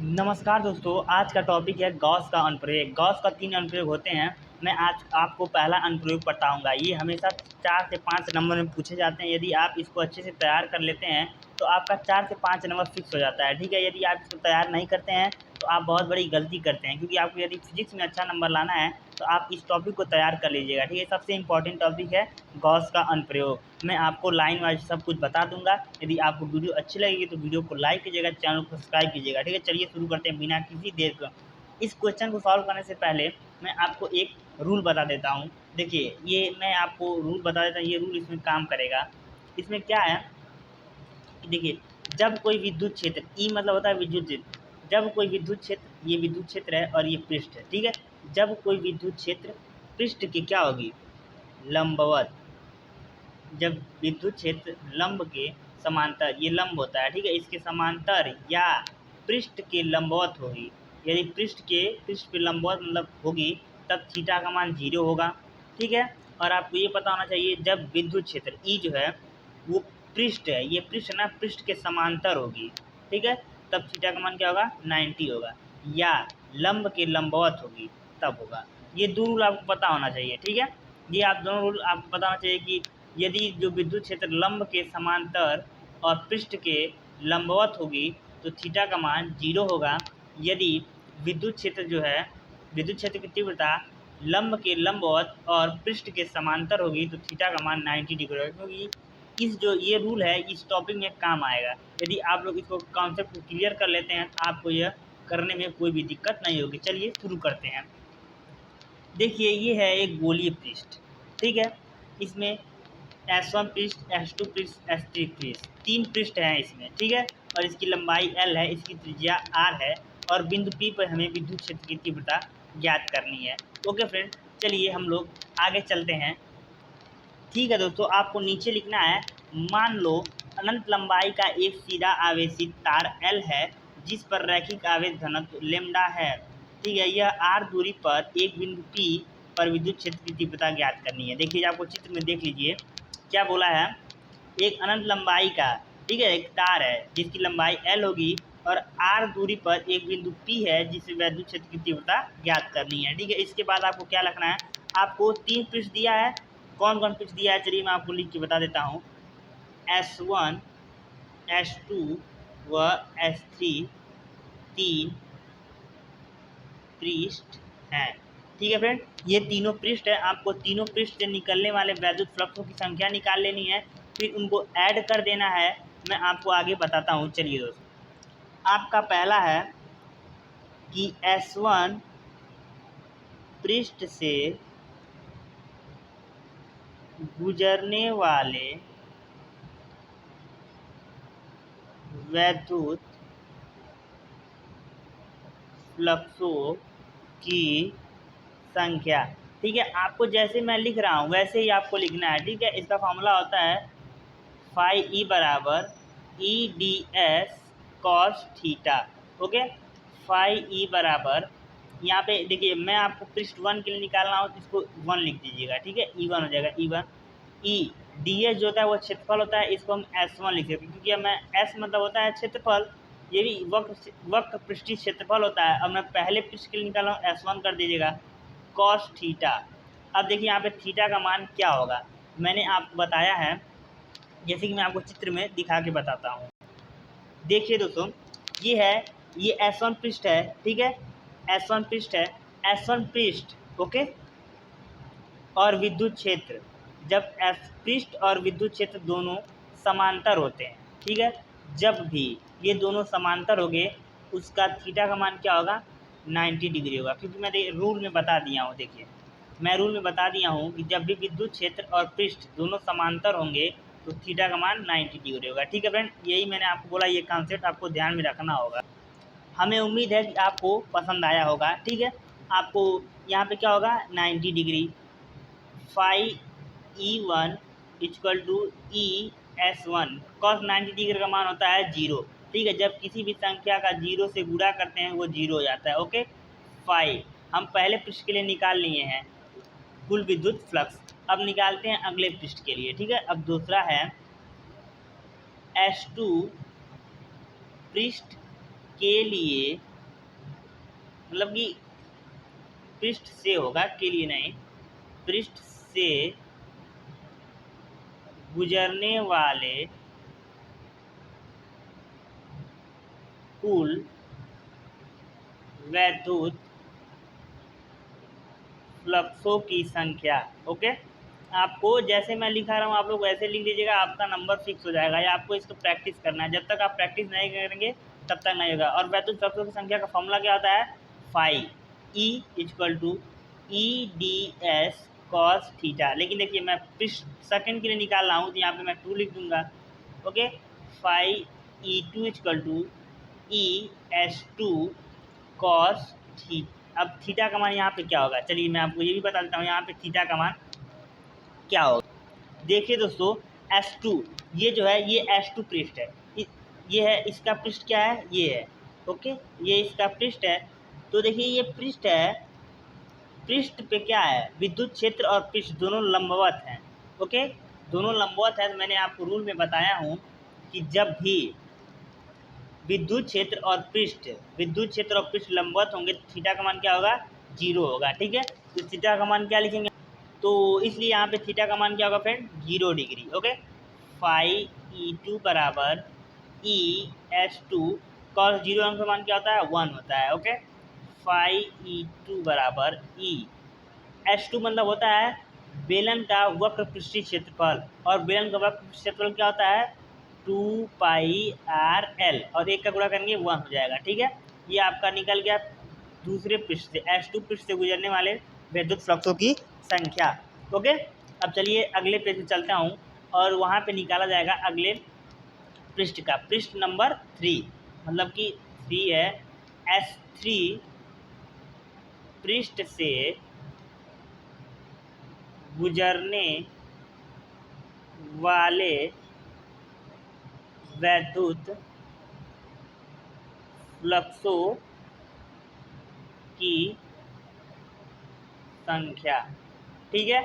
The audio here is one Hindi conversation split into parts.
नमस्कार दोस्तों, आज का टॉपिक है गॉस का अनुप्रयोग। गॉस का 3 अनुप्रयोग होते हैं। मैं आज आपको पहला अनुप्रयोग बताऊंगा। ये हमेशा 4 से 5 नंबर में पूछे जाते हैं। यदि आप इसको अच्छे से तैयार कर लेते हैं तो आपका 4 से 5 नंबर फिक्स हो जाता है। ठीक है, यदि आप इसको तैयार नहीं करते हैं तो आप बहुत बड़ी गलती करते हैं, क्योंकि आपको यदि फिजिक्स में अच्छा नंबर लाना है तो आप इस टॉपिक को तैयार कर लीजिएगा। ठीक है, सबसे इंपॉर्टेंट टॉपिक है गॉस का अनुप्रयोग। मैं आपको लाइन वाइज सब कुछ बता दूंगा। यदि आपको वीडियो अच्छी लगेगी तो वीडियो को लाइक कीजिएगा, चैनल को सब्सक्राइब कीजिएगा। ठीक है, चलिए शुरू करते हैं बिना किसी देर के। इस क्वेश्चन को सॉल्व करने से पहले मैं आपको एक रूल बता देता हूँ। देखिए, ये मैं आपको रूल बता देता हूँ, ये रूल इसमें काम करेगा। इसमें क्या है कि देखिए, जब कोई विद्युत क्षेत्र ई मतलब होता है विद्युत क्षेत्र, जब कोई विद्युत क्षेत्र, ये विद्युत क्षेत्र है और ये पृष्ठ है। ठीक है, जब कोई विद्युत क्षेत्र पृष्ठ की क्या होगी, लंबवत, जब विद्युत क्षेत्र लंब के समांतर, ये लंब होता है। ठीक है, इसके समांतर या पृष्ठ के लंबवत होगी। यदि पृष्ठ पे लंबवत मतलब होगी तब थीटा का मान 0 होगा। ठीक है, और आपको ये पता होना चाहिए जब विद्युत क्षेत्र ई जो है वो पृष्ठ है, ये पृष्ठ ना पृष्ठ के समांतर होगी। ठीक है, तब थीटा का मान क्या होगा, 90 होगा। या लंब के लंबवत होगी तब होगा। ये दो रूल आपको पता होना चाहिए। ठीक है, ये आप दोनों रूल आपको पता होना चाहिए कि यदि जो विद्युत क्षेत्र लंब के समांतर और पृष्ठ के लंबवत होगी तो थीटा का मान 0 होगा। यदि विद्युत क्षेत्र जो है, विद्युत क्षेत्र की तीव्रता लंब के लंबवत और पृष्ठ के समांतर होगी तो थीटा का मान 90 डिग्री होगा। क्योंकि इस जो ये रूल है इस टॉपिक में काम आएगा। यदि आप लोग इसको कॉन्सेप्ट को क्लियर कर लेते हैं तो आपको यह करने में कोई भी दिक्कत नहीं होगी। चलिए शुरू करते हैं। देखिए, ये है एक गोलीय पृष्ठ। ठीक है, इसमें S1 पृष्ठ, S2 पृष्ठ, S3 पृष्ठ, 3 पृष्ठ हैं इसमें। ठीक है, और इसकी लंबाई L है, इसकी त्रिज्या R है, और बिंदु P पर हमें विद्युत क्षेत्र की तीव्रता ज्ञात करनी है। ओके फ्रेंड, चलिए हम लोग आगे चलते हैं। ठीक है दोस्तों, आपको नीचे लिखना है, मान लो अनंत लंबाई का एक सीधा आवेशित तार L है जिस पर रैखिक आवेश घनत्व लैम्ब्डा है। ठीक है, यह R दूरी पर एक बिंदु P पर विद्युत क्षेत्र की तीव्रता ज्ञात करनी है। देखिए, आपको चित्र में देख लीजिए क्या बोला है। एक अनंत लंबाई का, ठीक है, एक तार है जिसकी लंबाई L होगी और R दूरी पर एक बिंदु P है जिससे विद्युत क्षेत्र की तीव्रता ज्ञात करनी है। ठीक है, इसके बाद आपको क्या लिखना है, आपको 3 पृष्ठ दिया है। कौन कौन पृष्ठ दिया है चलिए मैं आपको लिख के बता देता हूँ। S1, S2 व S3 3 पृष्ठ हैं। ठीक है फ्रेंड, ये तीनों पृष्ठ है। आपको तीनों पृष्ठ से निकलने वाले वैद्युत फ्लक्सों की संख्या निकाल लेनी है, फिर उनको ऐड कर देना है। मैं आपको आगे बताता हूँ। चलिए दोस्तों, आपका पहला है कि S1 पृष्ठ से गुजरने वाले वैद्युत फ्लक्सों की संख्या। ठीक है, आपको जैसे मैं लिख रहा हूँ वैसे ही आपको लिखना है। ठीक है, इसका फॉर्मूला होता है फाई ई बराबर E D S cos theta. Okay, phi E बराबर, यहाँ पे देखिए मैं आपको पृष्ठ 1 के लिए निकालना हो तो इसको 1 लिख दीजिएगा। ठीक है, E1 हो जाएगा, E1। ई डी एस जो होता है वो क्षेत्रफल होता है, इसको हम S1 लिख सकते हैं क्योंकि मैं S मतलब होता है क्षेत्रफल, ये भी वक्र पृष्ठीय क्षेत्रफल होता है। अब मैं पहले पृष्ठ के लिए निकाल रहा हूँ, S1 कर दीजिएगा कॉस थीटा। अब देखिए यहाँ पे थीटा का मान क्या होगा, मैंने आपको बताया है, जैसे कि मैं आपको चित्र में दिखा के बताता हूँ। देखिए दोस्तों, ये है, ये S1 पृष्ठ है। ठीक है, S1 पृष्ठ है, S1 पृष्ठ। ओके, और विद्युत क्षेत्र, जब एफ पृष्ठ और विद्युत क्षेत्र दोनों समांतर होते हैं। ठीक है, जब भी ये दोनों समांतर हो गए उसका थीटा का मान क्या होगा, 90 डिग्री होगा। क्योंकि मैं रूल में बता दिया हूँ। देखिए, मैं रूल में बता दिया हूँ कि जब भी विद्युत क्षेत्र और पृष्ठ दोनों समांतर होंगे तो थीटा का मान 90 डिग्री होगा। ठीक है फ्रेंड, यही मैंने आपको बोला, ये कॉन्सेप्ट आपको ध्यान में रखना होगा। हमें उम्मीद है कि आपको पसंद आया होगा। ठीक है, आपको यहाँ पे क्या होगा, 90 degree, phi E1 equal to ES1 cos 90 degree का मान होता है 0। ठीक है, जब किसी भी संख्या का 0 से गुणा करते हैं वो 0 हो जाता है। ओके, फाई हम पहले पृष्ठ के लिए निकाल लिए हैं कुल विद्युत फ्लक्स। अब निकालते हैं अगले पृष्ठ के लिए। ठीक है, अब दूसरा है S2 पृष्ठ के लिए मतलब कि पृष्ठ से होगा, के लिए नहीं, पृष्ठ से गुजरने वाले कुल वैद्युत फ्लक्सों की संख्या। ओके, आपको जैसे मैं लिखा रहा हूँ आप लोग वैसे लिख लीजिएगा, आपका नंबर फिक्स हो जाएगा। या आपको इसको प्रैक्टिस करना है, जब तक आप प्रैक्टिस नहीं करेंगे तब तक नहीं होगा। और वैद्युत फ्लक्सों की संख्या का फॉर्मूला क्या होता है, phi E equal to E D S cos theta. लेकिन देखिए मैं सेकंड के लिए निकाल रहा हूँ तो यहाँ पे मैं 2 लिख दूंगा। Okay, phi E two equal to E S two cos theta. अब थीटा का मान यहाँ पे क्या होगा, चलिए मैं आपको ये भी बता देता हूँ यहाँ पे थीटा का मान क्या होगा। देखिए दोस्तों, S2 ये जो है ये S2 पृष्ठ है, ये है इसका पृष्ठ क्या है, ये है। ओके, ये इसका पृष्ठ है। तो देखिए ये पृष्ठ है, पृष्ठ पे क्या है, विद्युत क्षेत्र और पृष्ठ दोनों लंबवत हैं। ओके, दोनों लंबवत है। तो मैंने आपको रूल में बताया हूँ कि जब भी विद्युत क्षेत्र और पृष्ठ लंबवत होंगे तो थीटा का मान क्या होगा, 0 होगा। ठीक है, तो थीटा का मान क्या लिखेंगे, तो इसलिए यहाँ पे थीटा का मान क्या होगा friend, 0 degree. Okay, phi E two बराबर ई एस टू कॉस 0 का मान क्या होता है, 1 होता है। ओके, फाई ई टू बराबर ई एस टू मतलब होता है बेलन का वक्र पृष्ठीय क्षेत्रफल, और बेलन का वक्र क्षेत्रफल क्या होता है, 2πr_l, और एक का गुणा करेंगे 1 हो जाएगा। ठीक है, ये आपका निकल गया दूसरे पृष्ठ से, S2 पृष्ठ से गुजरने वाले विद्युत फ्लक्सों की संख्या। ओके, अब चलिए अगले पेज पे चलता हूँ और वहाँ पे निकाला जाएगा अगले पृष्ठ का, पृष्ठ नंबर 3, मतलब कि 3 है। S3 पृष्ठ से गुजरने वाले वैद्युत फ्लक्सों की संख्या। ठीक है,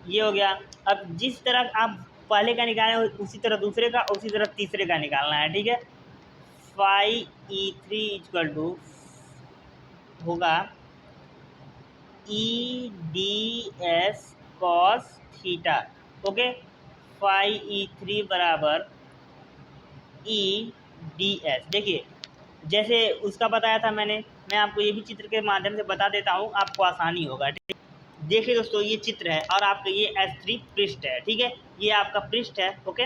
ये हो गया। अब जिस तरह आप पहले का निकाले उसी तरह दूसरे का, उसी तरह तीसरे का निकालना है। ठीक है, phi E three equal to होगा E D S cos theta. Okay, phi E three बराबर ई डी एस। देखिए जैसे उसका बताया था मैंने, मैं आपको ये भी चित्र के माध्यम से बता देता हूँ, आपको आसानी होगा। ठीक, देखिए दोस्तों ये चित्र है और आपका ये S3 पृष्ठ है। ठीक है, ये आपका पृष्ठ है। ओके,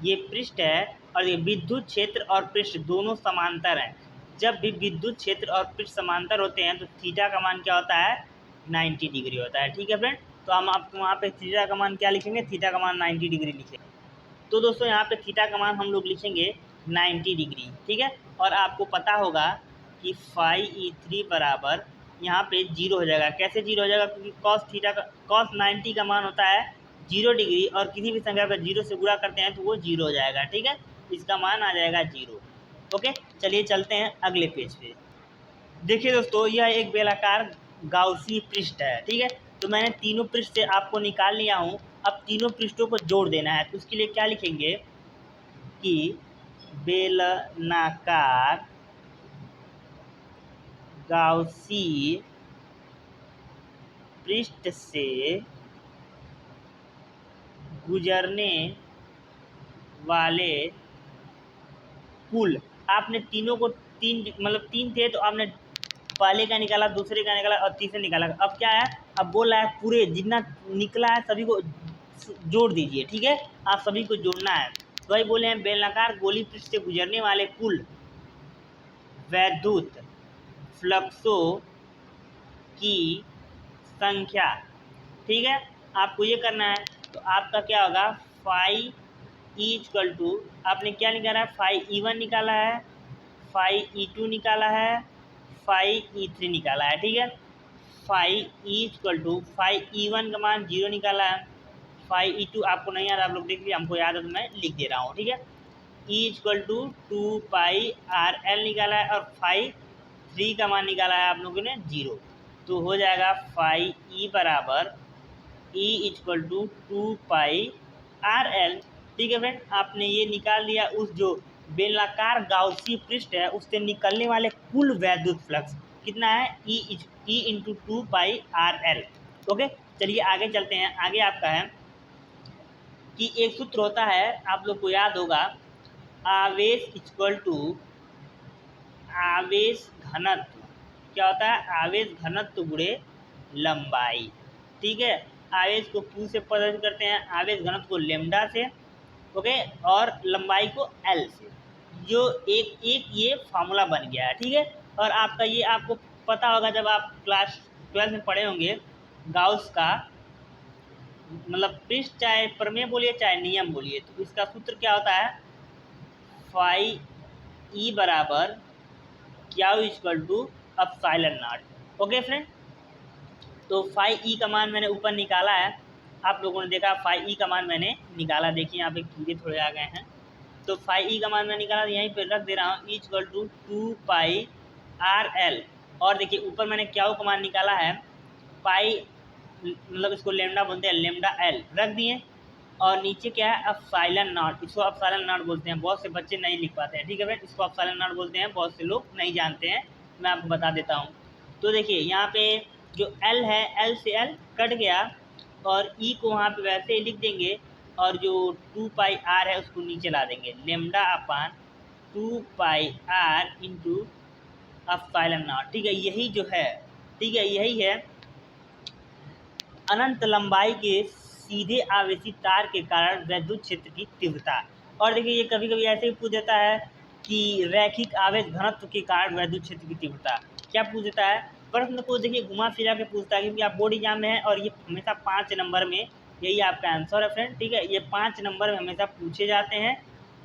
ये पृष्ठ है और ये विद्युत क्षेत्र और पृष्ठ दोनों समांतर हैं। जब भी विद्युत क्षेत्र और पृष्ठ समांतर होते हैं तो थीटा का मान क्या होता है, 90 डिग्री होता है। ठीक है फ्रेंड, तो हम आपको वहाँ पे थीटा का मान क्या लिखेंगे, थीटा का मान 90 डिग्री लिखेंगे। तो दोस्तों यहाँ पे थीटा का मान हम लोग लिखेंगे 90 डिग्री। ठीक है, और आपको पता होगा कि फाई ई थ्री बराबर यहाँ पे 0 हो जाएगा। कैसे 0 हो जाएगा, क्योंकि कॉस थीटा का कॉस 90 का मान होता है 0 डिग्री, और किसी भी संख्या का 0 से गुणा करते हैं तो वो 0 हो जाएगा। ठीक है, इसका मान आ जाएगा 0। ओके, चलिए चलते हैं अगले पेज पे। देखिए दोस्तों, यह एक बेलाकार गाउसी पृष्ठ है। ठीक है, तो मैंने तीनों पृष्ठ से आपको निकाल लिया हूँ। अब तीनों पृष्ठों को जोड़ देना है, तो उसके लिए क्या लिखेंगे कि बेलनाकार गाउसी पृष्ठ से गुजरने वाले कुल, आपने तीनों को मतलब 3 थे तो आपने पहले का निकाला, दूसरे का निकाला और तीसरे निकाला। अब क्या है, अब बोल रहा है पूरे जितना निकला है सभी को जोड़ दीजिए। ठीक है, आप सभी को जोड़ना है। तो वही बोले हैं बेलनाकार गोली पृष्ठ से गुजरने वाले कुल वैद्युत फ्लक्सों की संख्या। ठीक है, आपको ये करना है। तो आपका क्या होगा, फाई ई इक्वल टू, आपने क्या निकाला है, फाई ई वन निकाला है, फाई ई टू निकाला है, फाई ई थ्री निकाला है। ठीक है, phi E equal to phi E one का मान 0 निकाला है, फाई ई टू आपको नहीं याद, आप लोग देख लीजिए, हमको याद है तो मैं लिख दे रहा हूँ। ठीक है, ई इक्वल टू 2πr_l निकाला है, और फाई थ्री का मान निकाला है आप लोगों ने 0। तो हो जाएगा फाई ई बराबर ई इक्वल टू 2πr_l। ठीक है फ्रेंड, आपने ये निकाल लिया उस जो बेलनाकार गाउसी पृष्ठ है उससे निकलने वाले कुल वैद्युत फ्लक्स। कितना है ई इंटू 2πr_l। ओके, चलिए आगे चलते हैं। आगे आपका है कि एक सूत्र होता है, आप लोग को याद होगा, आवेश इक्वल टू आवेश घनत्व। क्या होता है? आवेश घनत्व गुणे लंबाई। ठीक है, आवेश को Q से प्रदर्शित करते हैं, आवेश घनत्व को लेमडा से, ओके, और लंबाई को L से। जो एक ये फार्मूला बन गया है। ठीक है, और आपका ये आपको पता होगा, जब आप क्लास 12 में पढ़े होंगे गाउस का मतलब पृष्ठ, चाहे प्रमेय बोलिए चाहे नियम बोलिए, तो इसका सूत्र क्या होता है? फाई ई बराबर Q equal to epsilon naught. Okay friend, तो फाई ई का मान मैंने ऊपर निकाला है, आप लोगों ने देखा फाई ई का मान मैंने निकाला। देखिए यहाँ पे कीड़े थोड़े आ गए हैं, तो फाई ई का मान मैंने निकाला, यहीं पे रख दे रहा हूँ, इक्वल टू 2πr_l। और देखिए ऊपर मैंने क्यू का मान निकाला है, पाई मतलब इसको लेमडा बोलते हैं, लेमडा एल रख दिए, और नीचे क्या है? Epsilon not. इसको एप्सिलॉन नॉट बोलते हैं, बहुत से बच्चे नहीं लिख पाते हैं। ठीक है फ्रेंड, इसको एप्सिलॉन नॉट बोलते हैं, बहुत से लोग नहीं जानते हैं, मैं आपको बता देता हूँ। तो देखिए यहाँ पे जो L है, L से L कट गया, और E को वहाँ पे वैसे ही लिख देंगे, और जो 2πr है उसको नीचे ला देंगे, lambda upon 2πr into epsilon not. ठीक है, यही जो है, ठीक है, यही है अनंत लंबाई के सीधे आवेशित तार के कारण वैद्युत क्षेत्र की तीव्रता। और देखिए ये कभी कभी ऐसे भी पूछ देता है कि रैखिक आवेश घनत्व के कारण वैद्युत क्षेत्र की तीव्रता क्या पूछ देता है? प्रश्न को देखिए घुमा फिरा के पूछता है, क्योंकि आप बोर्ड एग्जाम में है, और ये हमेशा 5 नंबर में यही आपका आंसर है फ्रेंड। ठीक है, ये 5 नंबर में हमेशा पूछे जाते हैं,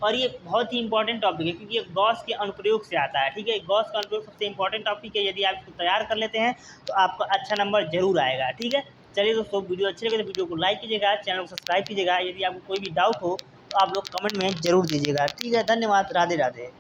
और ये बहुत ही इंपॉर्टेंट टॉपिक है, क्योंकि ये गॉस के अनुप्रयोग से आता है। ठीक है, गॉस का अनुप्रयोग सबसे इंपॉर्टेंट टॉपिक है, यदि आप इसको तैयार कर लेते हैं तो आपका अच्छा नंबर जरूर आएगा। ठीक है, चलिए दोस्तों, वीडियो अच्छी लगे तो वीडियो को लाइक कीजिएगा, चैनल को सब्सक्राइब कीजिएगा। यदि आपको कोई भी डाउट हो तो आप लोग कमेंट में जरूर दीजिएगा। ठीक है, धन्यवाद, राधे राधे।